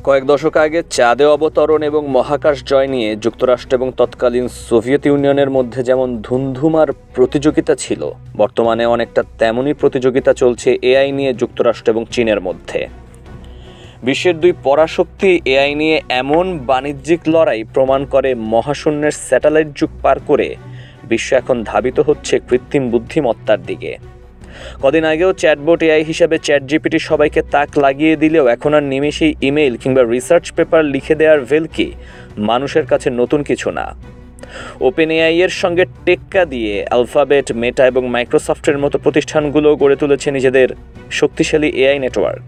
কয়েক দশক আগে চাঁদে অবতরণ এবং মহাকাশ জয় নিয়ে যুক্তরাষ্ট্র এবং তৎকালীন সোভিয়েত ইউনিয়নের মধ্যে যেমন ধুন্ধুমার প্রতিযোগিতা ছিল, বর্তমানে অনেকটা তেমনই প্রতিযোগিতা চলছে এআই নিয়ে যুক্তরাষ্ট্র এবং চীনের মধ্যে। বিশ্বের দুই পরাশক্তি এআই নিয়ে এমন বাণিজ্যিক লড়াই প্রমাণ করে মহাশূন্যের স্যাটেলাইট যুগ পার করে বিশ্ব এখন ধাবিত হচ্ছে কৃত্রিম বুদ্ধিমত্তার দিকে। কদিন আগেও চ্যাটবোট এআই হিসেবে চ্যাটজিপিটি সবাইকে তাক লাগিয়ে দিলেও এখন আর নিমেষেই ইমেইল কিংবা রিসার্চ পেপার লিখে দেওয়ার ভেলকি মানুষের কাছে নতুন কিছু না। ওপেন এআই এর সঙ্গে টেক্কা দিয়ে অ্যালফাবেট, মেটা এবং মাইক্রোসফটের মতো প্রতিষ্ঠানগুলো গড়ে তুলেছে নিজেদের শক্তিশালী এআই নেটওয়ার্ক।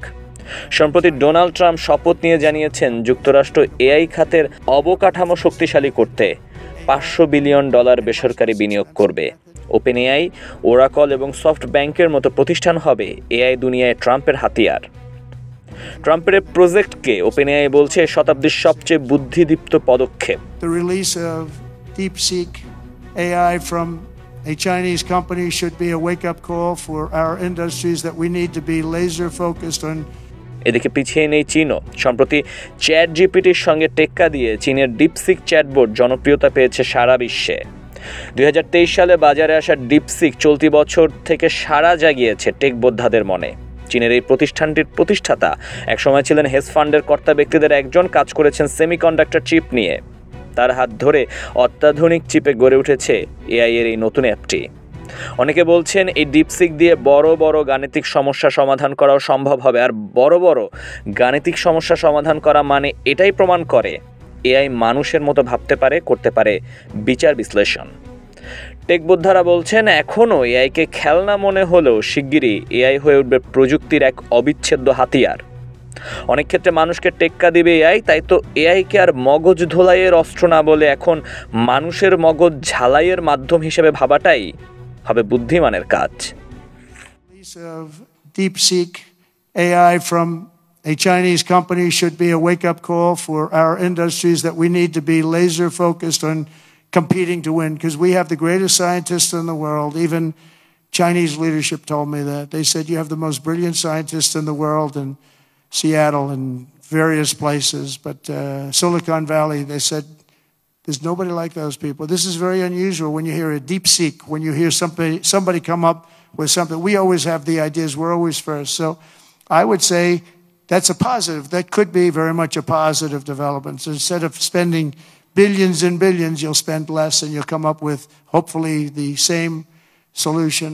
সম্প্রতি ডোনাল্ড ট্রাম্প শপথ নিয়ে জানিয়েছেন যুক্তরাষ্ট্র এআই খাতের অবকাঠামো শক্তিশালী করতে $500 বিলিয়ন বেসরকারি বিনিয়োগ করবে। ওপেন এআই, ওরাকল এবং সফট ব্যাংকের মতো প্রতিষ্ঠান হবে এআই দুনিয়ায় ট্রাম্পের হাতিয়ার। ট্রাম্পের এই প্রজেক্টকে ওপেন এআই বলছে শতাব্দীর সবচেয়ে বুদ্ধিদীপ্ত পদক্ষেপ। The release of DeepSeek AI from a Chinese company should be a wake-up call for our industries that we need to be laser focused on. এদিকে পিছিয়ে নেই চীনও। সম্প্রতি চ্যাট জিপিটির সঙ্গে টেক্কা দিয়ে চীনের ডিপসিক চ্যাটবোট জনপ্রিয়তা পেয়েছে সারা বিশ্বে। 2023 সালে বাজারে আসা ডিপসিক চলতি বছর থেকে সাড়া জাগিয়েছে টেক বোদ্ধাদের মনে। চীনের এই প্রতিষ্ঠানটির প্রতিষ্ঠাতা একসময় ছিলেন হেজ ফান্ডের কর্তা ব্যক্তিদের একজন, কাজ করেছেন সেমিকন্ডাক্টর চিপ নিয়ে। তার হাত ধরে অত্যাধুনিক চিপে গড়ে উঠেছে এআই এর এই নতুন অ্যাপটি। অনেকে বলছেন এই ডিপসিক দিয়ে বড় বড় গাণিতিক সমস্যা সমাধান করাও সম্ভব হবে। আর বড় বড় গাণিতিক সমস্যা সমাধান করা মানে এটাই প্রমাণ করে এআই মানুষের মতো ভাবতে পারে, করতে পারে বিচার বিশ্লেষণ। টেক বোদ্ধারা বলছেন এখনও এআইকে খেলনা মনে হলেও শিগগিরই এআই হয়ে উঠবে প্রযুক্তির এক অবিচ্ছেদ্য হাতিয়ার। অনেক ক্ষেত্রে মানুষকে টেক্কা দিবে এআই, তাই তো এআইকে আর মগজ ধোলাইয়ের অস্ত্র না বলে এখন মানুষের মগজ ঝালাইয়ের মাধ্যম হিসেবে ভাবাটাই হবে বুদ্ধিমানের কাজ। DeepSeek AI from a Chinese company should be a wake-up call for our industries that we need to be laser focused on competing to win, because we have the greatest scientists in the world. Even Chinese leadership told me that. They said you have the most brilliant scientists in the world in Seattle and various places, but Silicon Valley, they said, there's nobody like those people. This is very unusual when you hear a DeepSeek, when you hear somebody come up with something. We always have the ideas. We're always first. So I would say that's a positive. That could be very much a positive development. So instead of spending billions and billions, you'll spend less and you'll come up with hopefully the same solution.